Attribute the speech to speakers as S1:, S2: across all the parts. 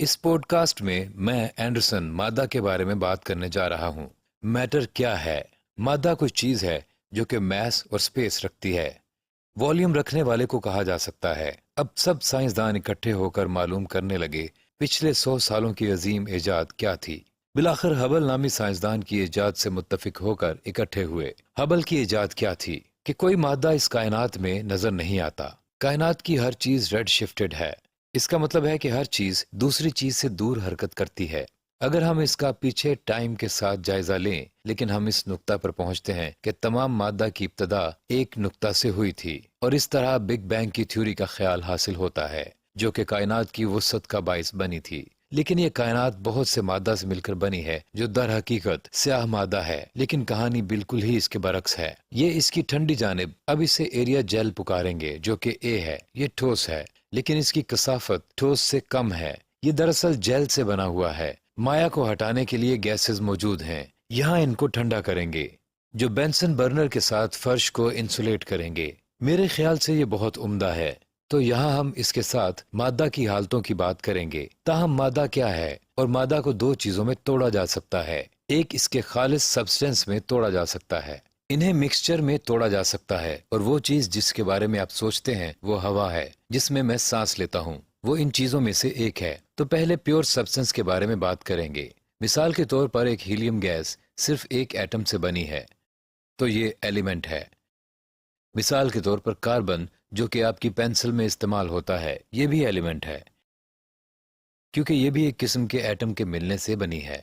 S1: اس pod cost میں Anderson مادہ کے بارے میں بات کرنے جا رہا ہوں۔ میٹر کیا ہے؟ مادہ کوئی چیز ہے جو کہ میس اور سپیس رکھتی ہے۔ والیوم رکھنے والے کو کہا جا سکتا ہے۔ اب سب سائنسدان اکٹھے ہو کر معلوم کرنے لگے پچھلے 100 سالوں کی عظیم ایجاد کیا تھی۔ بلاخر ہبل نامی سائنسدان کی ایجاد سے متفق ہو کر اکٹھے ہوئے۔ ہبل کی ایجاد کیا تھی؟ کہ کوئی مادہ اس کائنات میں نظر نہیں آتا۔ کائنات کی ہر چیز ریڈ شفٹڈ ہے۔ اس کا مطلب ہے کہ ہر چیز دوسری چیز سے دور حرکت کرتی ہے۔ اگر ہم اس کا پیچھے ٹائم کے ساتھ جائزہ لیں، لیکن ہم اس نقطہ پر پہنچتے ہیں کہ تمام مادہ کی ابتدا ایک نقطہ سے ہوئی تھی، اور اس طرح بگ بینگ کی تھیوری کا خیال حاصل ہوتا ہے جو کہ کائنات کی وسعت کا باعث بنی تھی۔ لیکن یہ کائنات بہت سے مادہ سے مل کر بنی ہے جو در حقیقت سیاہ مادہ ہے، لیکن کہانی بالکل ہی اس کے برعکس ہے۔ یہ اس کی ٹھنڈی جانب، اب اسے ایریا جیل پکاریں گے جو کہ اے ہے۔ یہ ٹھوس ہے لیکن اس کی کثافت ٹھوس سے کم ہے۔ یہ دراصل جیل سے بنا ہوا ہے۔ مائع کو ہٹانے کے لیے گیسز موجود ہیں، یہاں ان کو ٹھنڈا کریں گے جو بینسن برنر کے ساتھ فرش کو انسولیٹ کریں گے۔ میرے خیال سے یہ بہت عمدہ ہے۔ تو یہاں ہم اس کے ساتھ مادہ کی حالتوں کی بات کریں گے۔ تاہم مادہ کیا ہے؟ اور مادہ کو دو چیزوں میں توڑا جا سکتا ہے۔ ایک اس کے خالص سبسٹینس میں توڑا جا سکتا ہے، انہیں مکسچر میں توڑا جا سکتا ہے، اور وہ چیز جس کے بارے میں آپ سوچتے ہیں وہ ہوا ہے جس میں سانس لیتا ہوں، وہ ان چیزوں میں سے ایک ہے۔ تو پہلے پیور سبسٹینس کے بارے میں بات کریں گے۔ مثال کے طور پر ایک ہیلیم گیس صرف ایک ایٹم سے بنی ہے، تو یہ ایلیمنٹ ہے۔ مثال کے طور پر کاربن جو کہ آپ کی پینسل میں استعمال ہوتا ہے، یہ بھی ایلیمنٹ ہے کیونکہ یہ بھی ایک قسم کے ایٹم کے ملنے سے بنی ہے۔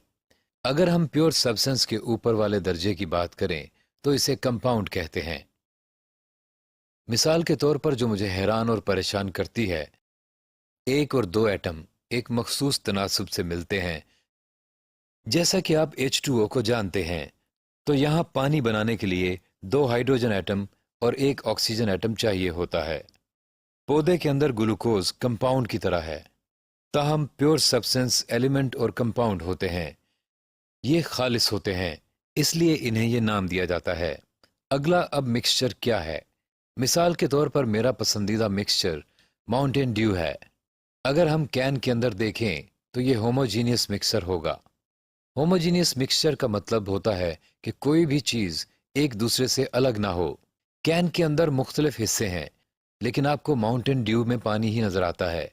S1: اگر ہم پیور سبسٹینس کے اوپر والے درجے کی بات کریں تو اسے کمپاؤنڈ کہتے ہیں۔ مثال کے طور پر جو مجھے حیران اور پریشان کرتی ہے، ایک اور دو ایٹم ایک مخصوص تناسب سے ملتے ہیں۔ جیسا کہ آپ H2O کو جانتے ہیں، تو یہاں پانی بنانے کے لیے 2 ہائیڈروجن ایٹم اور 1 آکسیجن ایٹم چاہیے ہوتا ہے۔ پودے کے اندر گلوکوز کمپاؤنڈ کی طرح ہے، تاہم پیور سبسٹینس ایلیمنٹ اور کمپاؤنڈ ہوتے ہیں۔ یہ خالص ہوتے ہیں، اس لیے انہیں یہ نام دیا جاتا ہے۔ اگلا اب مکسچر کیا ہے؟ مثال کے طور پر میرا پسندیدہ مکسچر ماؤنٹین ڈیو ہے۔ اگر ہم کین کے اندر دیکھیں تو یہ ہوموجینئس مکسچر ہوگا۔ ہوموجینئس مکسچر کا مطلب ہوتا ہے کہ کوئی بھی چیز ایک دوسرے سے الگ نہ ہو۔ کین کے اندر مختلف حصے ہیں، لیکن آپ کو ماؤنٹین ڈیو میں پانی ہی نظر آتا ہے۔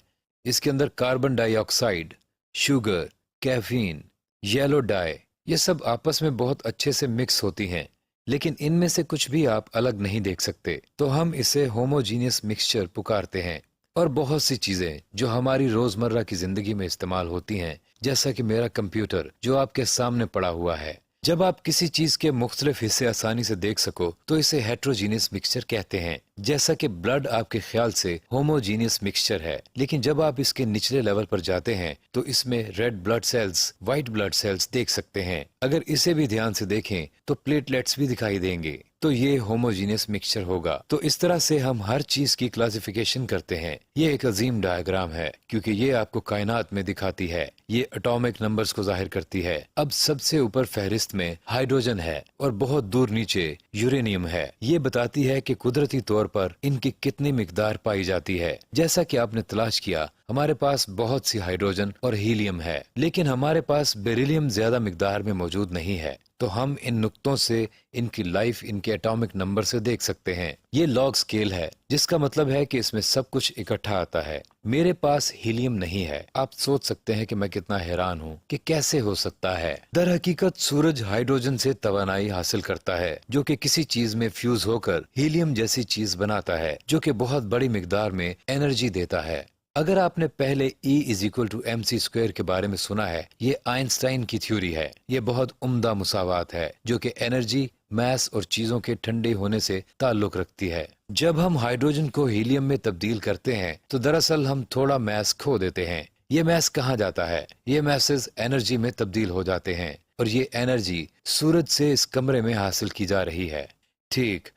S1: اس کے اندر کاربن ڈائی آکسائڈ، شوگر، کیفین، یلو ڈائی، یہ سب آپس میں بہت اچھے سے مکس ہوتی ہیں، لیکن ان میں سے کچھ بھی آپ الگ نہیں دیکھ سکتے۔ تو ہم اسے ہوموجینئس مکسچر پکارتے ہیں۔ اور بہت سی چیزیں جو ہماری روزمرہ کی زندگی میں استعمال ہوتی ہیں، جیسا کہ میرا کمپیوٹر جو آپ کے سامنے پڑا ہوا ہے۔ جب آپ کسی چیز کے مختلف حصے آسانی سے دیکھ سکو تو اسے ہیٹروجینئس مکسچر کہتے ہیں۔ جیسا کہ بلڈ آپ کے خیال سے ہوموجینئس مکسچر ہے، لیکن جب آپ اس کے نچلے لیول پر جاتے ہیں تو اس میں red blood cells, white blood cells دیکھ سکتے ہیں۔ اگر اسے بھی دھیان سے دیکھیں تو پلیٹلیٹس بھی دکھائی دیں گے، تو یہ ہوموجینئس مکسچر ہوگا۔ تو اس طرح سے ہم ہر چیز کی کلاسیفیکیشن کرتے ہیں۔ یہ ایک عظیم ڈائیگرام ہے کیونکہ یہ آپ کو کائنات میں دکھاتی ہے، یہ اٹامک نمبرز کو ظاہر کرتی ہے۔ اب سب سے اوپر فہرست میں ہائیڈروجن ہے اور بہت دور نیچے یورینیم ہے۔ یہ بتاتی ہے کہ قدرتی طور پر ان کی کتنی مقدار پائی جاتی ہے۔ جیسا کہ آپ نے تلاش کیا، ہمارے پاس بہت سی ہائیڈروجن اور ہیلیم ہے، لیکن ہمارے پاس بیریلیم زیادہ مقدار میں موجود نہیں ہے۔ تو ہم ان نقطوں سے ان کی لائف ان کے ایٹامک نمبر سے دیکھ سکتے ہیں۔ یہ لاگ سکیل ہے، جس کا مطلب ہے کہ اس میں سب کچھ اکٹھا آتا ہے۔ میرے پاس ہیلیم نہیں ہے۔ آپ سوچ سکتے ہیں کہ میں کتنا حیران ہوں کہ کیسے ہو سکتا ہے۔ در حقیقت سورج ہائیڈروجن سے توانائی حاصل کرتا ہے جو کہ کسی چیز میں فیوز ہو کر ہیلیم جیسی چیز بناتا ہے جو کہ بہت بڑی مقدار میں انرجی دیتا ہے۔ اگر آپ نے پہلے E=mc² کے بارے میں سنا ہے، یہ آئنسٹائن کی تھیوری ہے۔ یہ بہت عمدہ مساوات ہے جو کہ انرجی، میس اور چیزوں کے ٹھنڈے ہونے سے تعلق رکھتی ہے۔ جب ہم ہائیڈروجن کو ہیلیم میں تبدیل کرتے ہیں تو دراصل ہم تھوڑا میس کھو دیتے ہیں۔ یہ میس کہاں جاتا ہے؟ یہ میسز انرجی میں تبدیل ہو جاتے ہیں، اور یہ انرجی سورج سے اس کمرے میں حاصل کی جا رہی ہے۔ ٹھیک،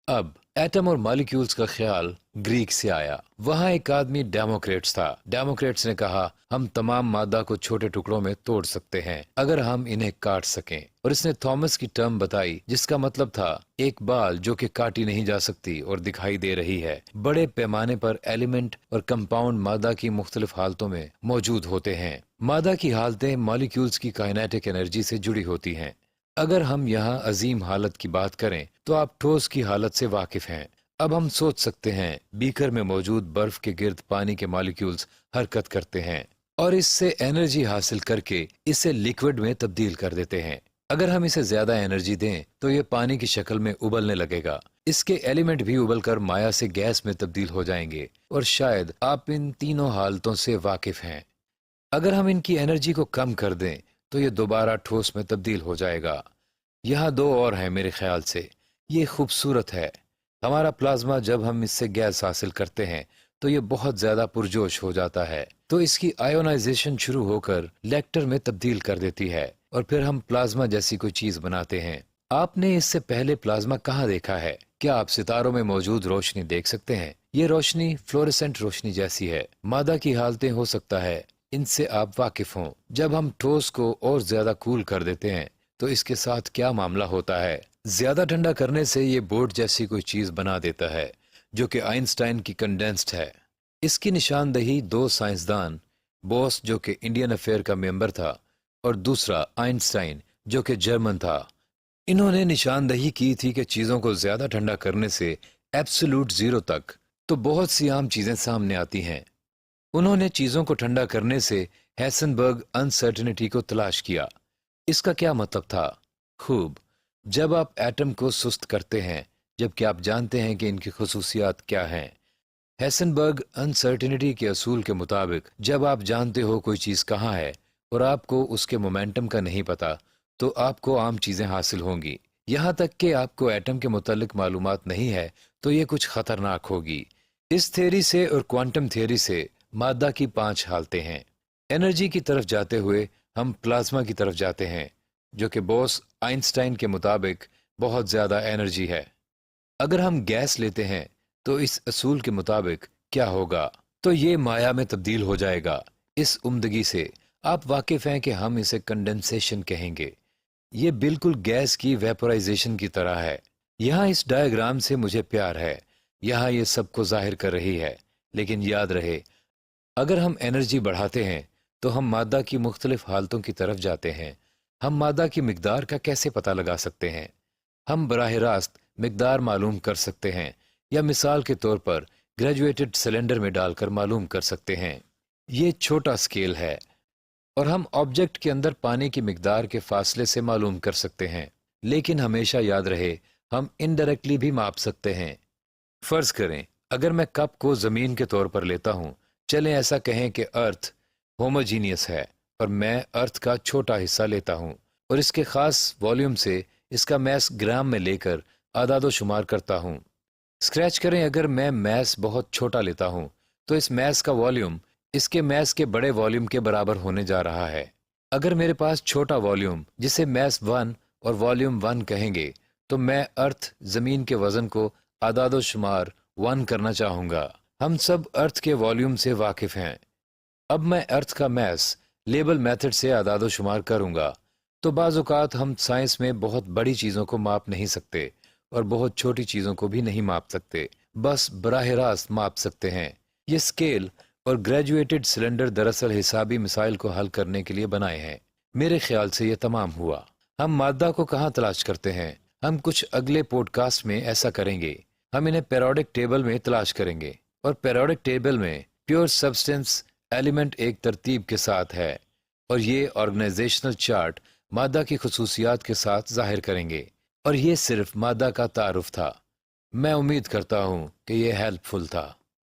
S1: اب ایٹم اور مالیکیولز کا خیال گریک سے آیا۔ وہاں ایک آدمی ڈیموکریٹس تھا۔ ڈیموکریٹس نے کہا ہم تمام مادہ کو چھوٹے ٹکڑوں میں توڑ سکتے ہیں اگر ہم انہیں کاٹ سکیں، اور اس نے تھامس کی ٹرم بتائی جس کا مطلب تھا ایک بال جو کہ کاٹی نہیں جا سکتی اور دکھائی دے رہی ہے۔ بڑے پیمانے پر ایلیمنٹ اور کمپاؤنڈ مادہ کی مختلف حالتوں میں موجود ہوتے ہیں۔ مادہ کی حالتیں مالیکیولز کی کائنیٹک انرجی سے جڑی ہوتی ہیں۔ اگر ہم یہاں عظیم حالت کی بات کریں تو آپ ٹھوس کی حالت سے واقف ہیں۔ اب ہم سوچ سکتے ہیں بیکر میں موجود برف کے گرد پانی کے مالیکیولز حرکت کرتے ہیں اور اس سے انرجی حاصل کر کے اسے لیکوڈ میں تبدیل کر دیتے ہیں۔ اگر ہم اسے زیادہ انرجی دیں تو یہ پانی کی شکل میں ابلنے لگے گا۔ اس کے ایلیمنٹ بھی ابل کر مائع سے گیس میں تبدیل ہو جائیں گے، اور شاید آپ ان تینوں حالتوں سے واقف ہیں۔ اگر ہم ان کی انرجی کو کم کر دیں تو یہ دوبارہ ٹھوس میں تبدیل ہو جائے گا۔ یہاں دو اور ہیں میرے خیال سے۔ یہ خوبصورت ہے۔ ہمارا پلازما جب ہم اس سے گیس حاصل کرتے ہیں تو یہ بہت زیادہ پرجوش ہو جاتا ہے، تو اس کی آئونائزیشن شروع ہو کر لیکٹر میں تبدیل کر دیتی ہے، اور پھر ہم پلازما جیسی کوئی چیز بناتے ہیں۔ آپ نے اس سے پہلے پلازما کہاں دیکھا ہے؟ کیا آپ ستاروں میں موجود روشنی دیکھ سکتے ہیں؟ یہ روشنی فلوریسنٹ روشنی جیسی ہے۔ مادہ کی حالتیں ہو سکتا ہے ان سے آپ واقف ہوں۔ جب ہم ٹھوس کو اور زیادہ کول کر دیتے ہیں تو اس کے ساتھ کیا معاملہ ہوتا ہے؟ زیادہ ٹھنڈا کرنے سے یہ بورڈ جیسی کوئی چیز بنا دیتا ہے جو کہ آئنسٹائن کی کنڈینسڈ ہے۔ اس کی نشاندہی دو سائنسدان، بوس جو کہ انڈین افیئر کا ممبر تھا اور دوسرا آئنسٹائن جو کہ جرمن تھا، انہوں نے نشاندہی کی تھی کہ چیزوں کو زیادہ ٹھنڈا کرنے سے ایبسولوٹ زیرو تک تو بہت سی عام چیزیں سامنے آتی ہیں۔ انہوں نے چیزوں کو ٹھنڈا کرنے سے ہیسنبرگ انسرٹنٹی کو تلاش کیا۔ اس کا کیا مطلب تھا؟ خوب، جب آپ ایٹم کو سست کرتے ہیں جبکہ آپ جانتے ہیں کہ ان کی خصوصیات کیا ہیں۔ ہیسنبرگ انسرٹنٹی کے اصول کے مطابق جب آپ جانتے ہو کوئی چیز کہاں ہے اور آپ کو اس کے مومنٹم کا نہیں پتا تو آپ کو عام چیزیں حاصل ہوں گی۔ یہاں تک کہ آپ کو ایٹم کے متعلق معلومات نہیں ہے تو یہ کچھ خطرناک ہوگی۔ اس تھیوری سے اور کوانٹم تھیوری سے مادہ کی 5 حالتیں ہیں۔ انرجی کی طرف جاتے ہوئے ہم پلازما کی طرف جاتے ہیں جو کہ بوس آئنسٹائن کے مطابق بہت زیادہ انرجی ہے۔ اگر ہم گیس لیتے ہیں تو اس اصول کے مطابق کیا ہوگا؟ تو یہ مائع میں تبدیل ہو جائے گا۔ اس عمدگی سے آپ واقف ہیں کہ ہم اسے کنڈنسیشن کہیں گے۔ یہ بالکل گیس کی ویپورائزیشن کی طرح ہے۔ یہاں اس ڈائیگرام سے مجھے پیار ہے۔ یہاں یہ سب کو ظاہر کر رہی ہے، لیکن یاد رہے اگر ہم انرجی بڑھاتے ہیں تو ہم مادہ کی مختلف حالتوں کی طرف جاتے ہیں۔ ہم مادہ کی مقدار کا کیسے پتہ لگا سکتے ہیں؟ ہم براہ راست مقدار معلوم کر سکتے ہیں، یا مثال کے طور پر گریجویٹڈ سلنڈر میں ڈال کر معلوم کر سکتے ہیں۔ یہ چھوٹا سکیل ہے، اور ہم آبجیکٹ کے اندر پانی کی مقدار کے فاصلے سے معلوم کر سکتے ہیں، لیکن ہمیشہ یاد رہے ہم انڈائریکٹلی بھی ماپ سکتے ہیں۔ فرض کریں اگر میں کپ کو زمین کے طور پر لیتا ہوں، چلیں ایسا کہیں کہ ارتھ ہوموجینیس ہے، اور میں ارتھ کا چھوٹا حصہ لیتا ہوں اور اس کے خاص والیوم سے اس کا میس گرام میں لے کر اعداد و شمار کرتا ہوں۔ اسکریچ کریں اگر میں میس بہت چھوٹا لیتا ہوں تو اس میس کا والیوم اس کے میس کے بڑے والیوم کے برابر ہونے جا رہا ہے۔ اگر میرے پاس چھوٹا والیوم جسے میس 1 اور والیوم 1 کہیں گے تو میں ارتھ زمین کے وزن کو اعداد و شمار 1 کرنا چاہوں گا۔ ہم سب ارتھ کے والیوم سے واقف ہیں۔ اب میں ارتھ کا میس لیبل میتھڈ سے اعداد و شمار کروں گا، تو بعض اوقات ہم سائنس میں بہت بڑی چیزوں کو ماپ نہیں سکتے اور بہت چھوٹی چیزوں کو بھی نہیں ماپ سکتے، بس براہ راست ماپ سکتے ہیں۔ یہ اسکیل اور گریجویٹڈ سلنڈر دراصل حسابی مسائل کو حل کرنے کے لیے بنائے ہیں۔ میرے خیال سے یہ تمام ہوا۔ ہم مادہ کو کہاں تلاش کرتے ہیں؟ ہم کچھ اگلے پوڈ کاسٹ میں ایسا کریں گے۔ ہم انہیں پیریوڈک ٹیبل میں تلاش کریں گے، اور پیریوڈک ٹیبل میں پیور سبسٹنس ایلیمنٹ ایک ترتیب کے ساتھ ہے، اور یہ آرگنائزیشنل چارٹ مادہ کی خصوصیات کے ساتھ ظاہر کریں گے۔ اور یہ صرف مادہ کا تعارف تھا۔ میں امید کرتا ہوں کہ یہ ہیلپ فل تھا۔